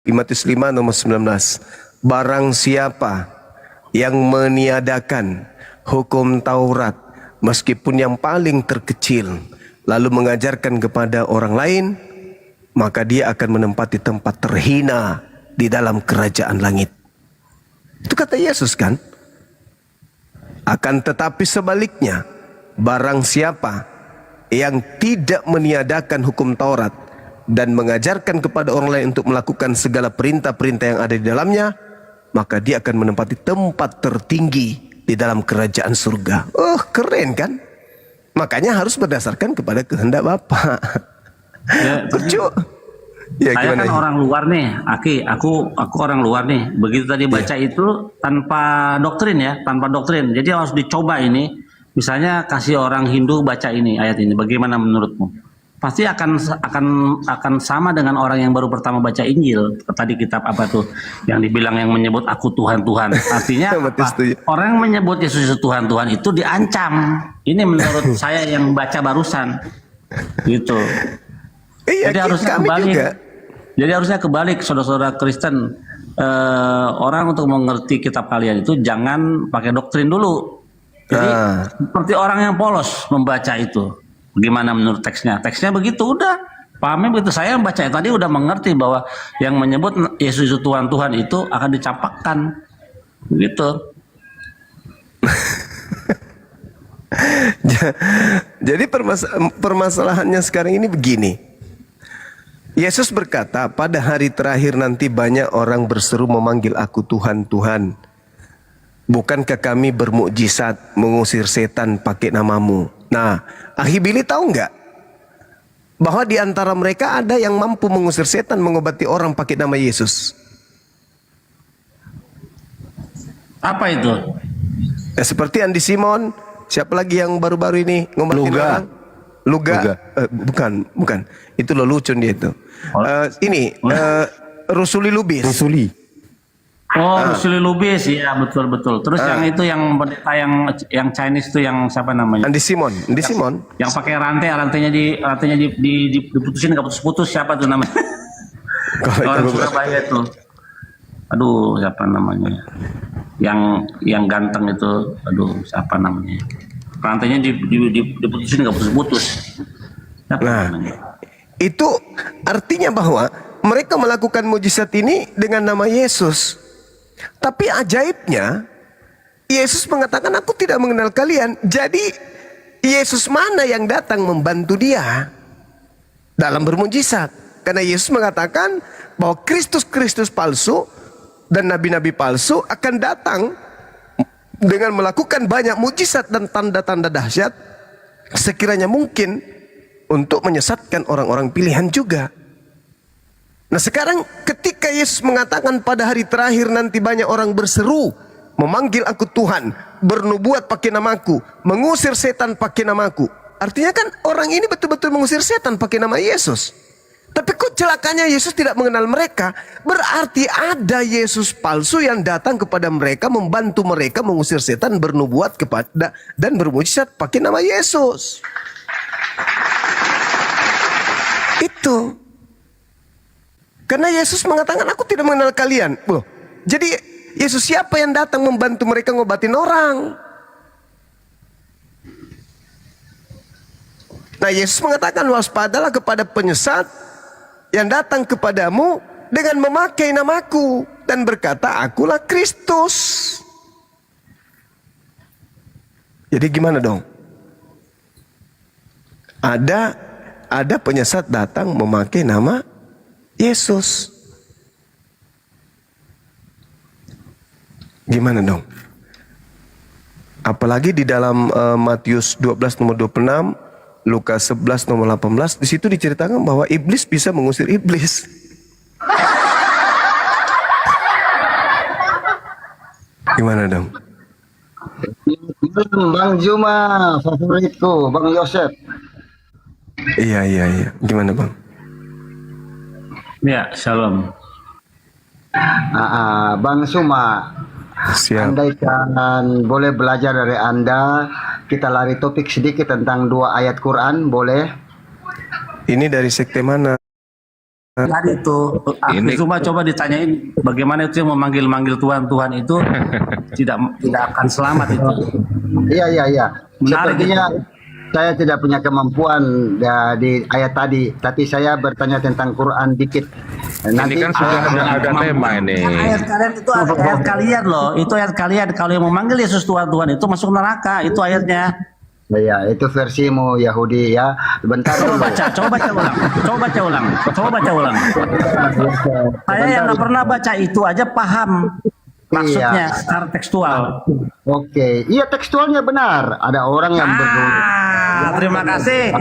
Matius 5 nomor 19. Barang siapa yang meniadakan hukum Taurat meskipun yang paling terkecil lalu mengajarkan kepada orang lain, maka dia akan menempati tempat terhina di dalam kerajaan langit. Itu kata Yesus kan? Akan tetapi sebaliknya, barang siapa yang tidak meniadakan hukum Taurat dan mengajarkan kepada orang lain untuk melakukan segala perintah-perintah yang ada di dalamnya, maka dia akan menempati tempat tertinggi di dalam kerajaan surga. Oh, keren kan? Makanya harus berdasarkan kepada kehendak Bapa. Ya, Lucu. Ya, saya gimana kan ya? orang luar nih, aku orang luar nih. Begitu tadi baca itu tanpa doktrin ya, tanpa doktrin. Jadi harus dicoba ini. Misalnya kasih orang Hindu baca ini ayat ini, bagaimana menurutmu? Pasti akan sama dengan orang yang baru pertama baca Injil. Tadi kitab apa tuh yang dibilang yang menyebut aku Tuhan Tuhan. Artinya Betul, apa? setuju. Orang yang menyebut Yesus itu Tuhan Tuhan itu diancam. Ini menurut saya yang baca barusan. Gitu. Iya, Jadi harusnya kami kebalik. juga. Jadi harusnya kebalik, saudara-saudara Kristen. Orang untuk mengerti kitab kalian itu jangan pakai doktrin dulu. Jadi seperti orang yang polos membaca itu. Bagaimana menurut teksnya? Teksnya begitu, udah pahamnya begitu. Saya baca tadi udah mengerti bahwa yang menyebut Yesus itu Tuhan Tuhan itu akan dicampakkan, begitu. Jadi permasalahannya sekarang ini begini. Yesus berkata, pada hari terakhir nanti banyak orang berseru memanggil aku Tuhan, Tuhan. Bukankah kami bermukjizat mengusir setan pakai namamu? Nah, Akhi Billy tahu nggak? Bahwa di antara mereka ada yang mampu mengusir setan, mengobati orang pakai nama Yesus. Apa itu? Ya, seperti Andi Simon. Siapa lagi yang baru-baru ini ngobatin Luga. orang? Luga. Bukan. Itu lelucon dia itu. Rusuli Lubis. Rusuli. Oh, Rusuli Lubis, ya betul. Terus yang itu yang pendeta yang Chinese itu yang siapa namanya? Andi Simon. Yang pakai rantainya diputusin nggak putus-putus, siapa tuh namanya? Orang Surabaya itu. Aduh, siapa namanya? Yang ganteng itu, aduh, siapa namanya? Rantainya diputusin nggak putus-putus. Nah, itu artinya bahwa mereka melakukan mujizat ini dengan nama Yesus. Tapi ajaibnya, Yesus mengatakan, aku tidak mengenal kalian. Jadi, Yesus mana yang datang membantu dia dalam bermujizat? Karena Yesus mengatakan bahwa Kristus palsu dan nabi-nabi palsu akan datang dengan melakukan banyak mujizat dan tanda-tanda dahsyat sekiranya mungkin untuk menyesatkan orang-orang pilihan juga. Nah, sekarang ketika Yesus mengatakan pada hari terakhir nanti banyak orang berseru memanggil aku Tuhan, bernubuat pakai namaku, mengusir setan pakai namaku. Artinya kan orang ini betul-betul mengusir setan pakai nama Yesus. Tapi kok celakanya Yesus tidak mengenal mereka? Berarti ada Yesus palsu yang datang kepada mereka, membantu mereka mengusir setan, bernubuat kepada dan bermujizat pakai nama Yesus. Itu. Karena Yesus mengatakan, aku tidak mengenal kalian. Loh, jadi Yesus siapa yang datang membantu mereka ngobatin orang? Nah, Yesus mengatakan, waspadalah kepada penyesat yang datang kepadamu dengan memakai namaku dan berkata, akulah Kristus. Jadi gimana dong? Ada penyesat datang memakai nama Yesus. Gimana dong? Apalagi di dalam Matius 12 nomor 26, Lukas 11 nomor 18, di situ diceritakan bahwa iblis bisa mengusir iblis. Gimana dong? Bang Juma, favoritku, Bang Yosef. Iya. Gimana Bang? Ya, shalom. Bang Suma, Siap. andaikan boleh belajar dari Anda, kita lari topik sedikit tentang 2 ayat Quran, boleh? Ini dari sekte mana? Tadi itu Ini- cuma coba ditanyain bagaimana itu yang memanggil-manggil Tuhan Tuhan itu tidak akan selamat itu. Iya. Menarik Sepertinya saya tidak punya kemampuan di ayat tadi, tapi saya bertanya tentang Quran dikit. Ini kan sudah ada tema ini. Ayat kalian itu ayat kalian loh, itu ayat kalian. Kalau yang memanggil Yesus Tuhan Tuhan itu masuk neraka, itu ayatnya. Ya, itu versimu Yahudi ya. Bentar dulu. Coba baca ulang. Saya yang nggak pernah baca itu aja paham maksudnya Iya. secara tekstual. Oke, iya tekstualnya benar. Ada orang yang Terima kasih.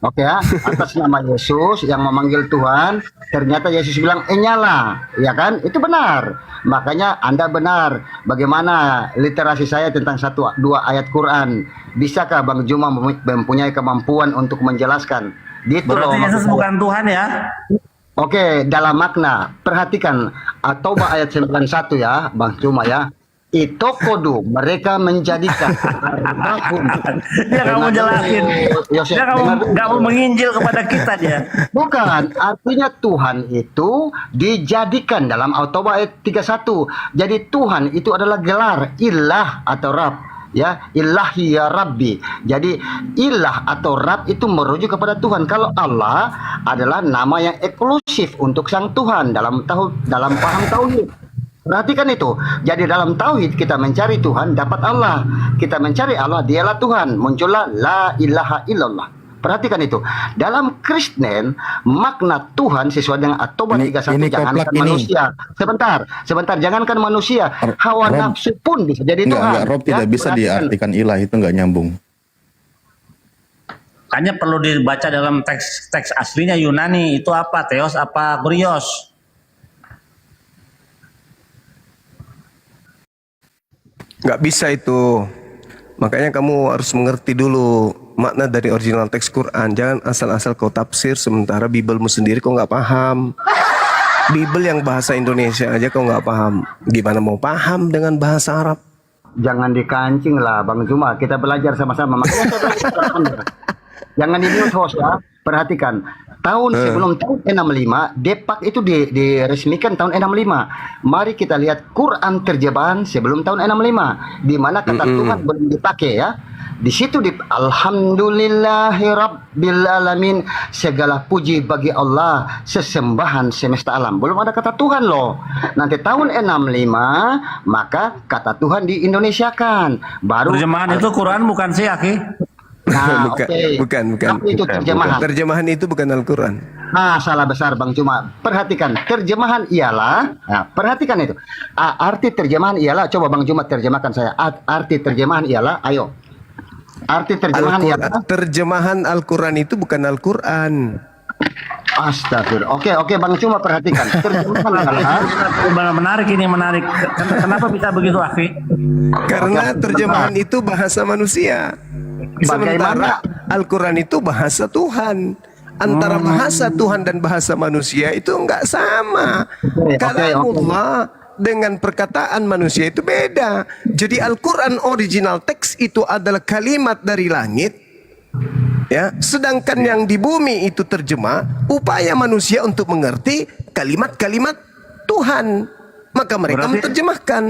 Oke ya, atas nama Yesus yang memanggil Tuhan, ternyata Yesus bilang nyala, ya kan? Itu benar. Makanya Anda benar. Bagaimana literasi saya tentang 1-2 ayat Quran? Bisakah Bang Juma mempunyai kemampuan untuk menjelaskan? Gitu Berarti loh. Yesus bukan Tuhan ya? Oke, dalam makna, perhatikan At-Taubah ayat 91 ya, Bang Juma ya. Itu kodu mereka menjadikan Dia nggak mau jelasin. Yosef, Dia nggak mau menginjil kepada kita dia. bukan, artinya Tuhan itu dijadikan dalam At-Taubah ayat 31. Jadi Tuhan itu adalah gelar ilah atau Rab. Ya, ilahi ya Rabbi. Jadi ilah atau Rab itu merujuk kepada Tuhan. Kalau Allah adalah nama yang eksklusif untuk sang Tuhan dalam paham tauhid. Perhatikan itu. Jadi dalam tauhid kita mencari Tuhan dapat Allah. Kita mencari Allah dialah Tuhan. Muncullah la ilaha illallah. Perhatikan itu. Dalam Kristen makna Tuhan sesuai dengan At-Taubah 31 ini jangankan koplak ini. manusia. Sebentar, jangankan manusia. Hawa Rob, nafsu pun bisa jadi Tuhan. Enggak, Rob tidak bisa perhatikan. diartikan ilah, itu enggak nyambung. Hanya perlu dibaca dalam teks aslinya Yunani itu apa? Theos apa Kurios? Nggak bisa itu. Makanya kamu harus mengerti dulu makna dari original teks Quran. Jangan asal-asal kau tafsir sementara Bibelmu sendiri kau nggak paham. Bibel yang bahasa Indonesia aja kau nggak paham. Gimana mau paham dengan bahasa Arab? Jangan dikancing lah Bang Juma, kita belajar sama-sama. Makanya saya belajar sama Anda. Jangan di mute host ya. Perhatikan, sebelum tahun 65, Depak itu diresmikan tahun 65. Mari kita lihat Quran terjemahan sebelum tahun 65, di mana kata Tuhan belum dipakai ya. Di situ Alhamdulillahirabbil alamin, segala puji bagi Allah, sesembahan semesta alam. Belum ada kata Tuhan loh. Nanti tahun 65 maka kata Tuhan diindonesiakan. Baru Terjemahan itu Quran bukan sih, Aki? Nah, Bukan, oke. bukan. Tapi itu terjemahan. Terjemahan itu bukan Al-Quran. Nah, salah besar Bang Cuma. Perhatikan, terjemahan ialah, nah, perhatikan itu. Arti terjemahan ialah, coba Bang Cuma terjemahkan saya. Arti terjemahan ialah, ayo. Arti terjemahan ialah, Terjemahan Al-Quran itu bukan Al-Quran. astagfirullah. Oke, Bang Cuma perhatikan. Terjemahan ialah, Menarik ini, menarik. Kenapa bisa begitu, Aki? Karena terjemahan itu bahasa manusia. Sementara Al-Quran itu bahasa Tuhan. Antara bahasa Tuhan dan bahasa manusia itu enggak sama. Kalamullah dengan perkataan manusia itu beda. Jadi Al-Quran original teks itu adalah kalimat dari langit. Ya, sedangkan yang di bumi itu terjemah upaya manusia untuk mengerti kalimat-kalimat Tuhan. Maka mereka menerjemahkan.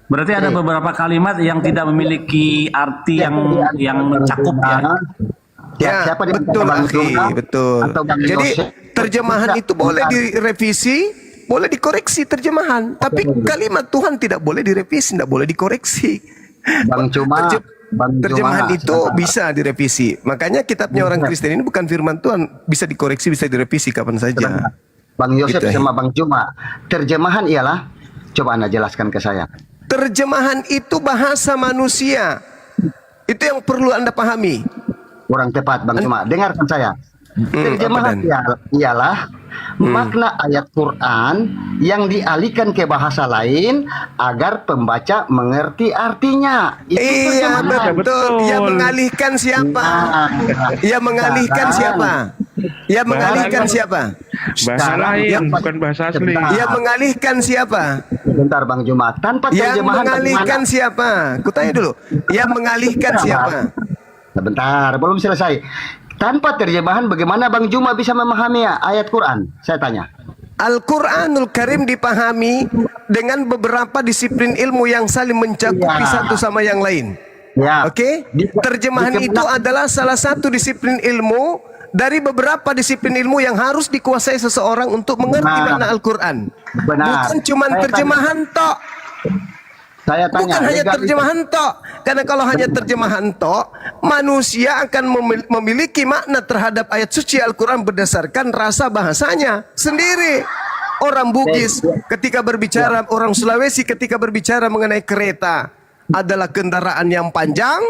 Berarti ada beberapa kalimat yang tidak memiliki arti yang mencakup ya. Ya, siapa di betul Bang akhi, Juma betul. atau Bang Jadi Yosef? terjemahan itu boleh direvisi, boleh dikoreksi terjemahan. Tapi kalimat Tuhan tidak boleh direvisi, tidak boleh dikoreksi. Bang Cuma, Terjemahan itu bisa direvisi. Makanya kitabnya orang Kristen ini bukan firman Tuhan, bisa dikoreksi, bisa direvisi kapan saja. Bang Yosef Gitu, sama Bang Cuma. Terjemahan ialah, coba Anda jelaskan ke saya. Terjemahan itu bahasa manusia. Itu yang perlu Anda pahami. Kurang tepat Bang Cuma. Dengarkan saya. Terjemahan ialah makna ayat Quran yang dialihkan ke bahasa lain agar pembaca mengerti artinya. Itu Iya, terjemahan. betul. Yang mengalihkan siapa? Yang mengalihkan siapa? Yang mengalihkan siapa? Bahasa lain, bukan bahasa asli. Yang mengalihkan siapa? Sebentar Bang Juma. Tanpa Yang terjemahan mengalihkan bagaimana? siapa? Kutanya dulu. Yang mengalihkan siapa? Sebentar, belum selesai. Tanpa terjemahan bagaimana Bang Juma bisa memahami ayat Quran? Saya tanya. Al-Quranul Karim dipahami dengan beberapa disiplin ilmu yang saling mencakupi Ya. satu sama yang lain. Ya. Oke? Terjemahan itu adalah salah satu disiplin ilmu dari beberapa disiplin ilmu yang harus dikuasai seseorang untuk mengerti Benar. makna Al-Quran. Benar. Bukan cuma Saya terjemahan tok. Saya tanya. Bukan hanya terjemahan tok. Karena kalau hanya terjemahan tok, manusia akan memiliki makna terhadap ayat suci Al-Quran berdasarkan rasa bahasanya sendiri. Orang Bugis ketika berbicara, orang Sulawesi ketika berbicara mengenai kereta adalah kendaraan yang panjang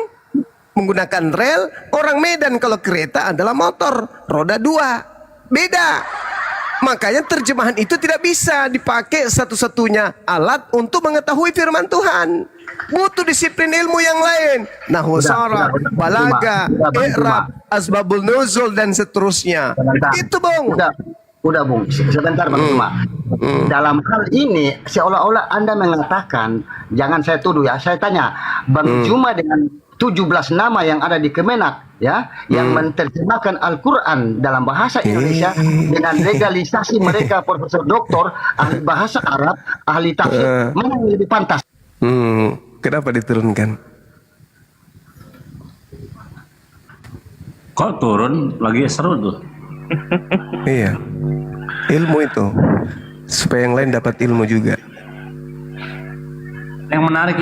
menggunakan rel. Orang Medan kalau kereta adalah motor roda 2. Beda. Makanya terjemahan itu tidak bisa dipakai satu-satunya alat untuk mengetahui firman Tuhan. Butuh disiplin ilmu yang lain. Nahwu sharaf, balaga, i'rab, asbabul nuzul dan seterusnya. Itu, Bung. Udah Bung, sebentar Bang Juma. Dalam hal ini seolah-olah Anda mengatakan, jangan saya tuduh ya, saya tanya, Bang Juma dengan 17 nama yang ada di Kemenak ya, yang menerjemahkan Al-Quran dalam bahasa Indonesia dengan legalisasi mereka profesor doktor, ahli bahasa Arab, ahli tafsir, mana yang lebih pantas? Kenapa diturunkan? Kok turun? Lagi seru tuh. Iya. Ilmu itu supaya yang lain dapat ilmu juga. Yang menarik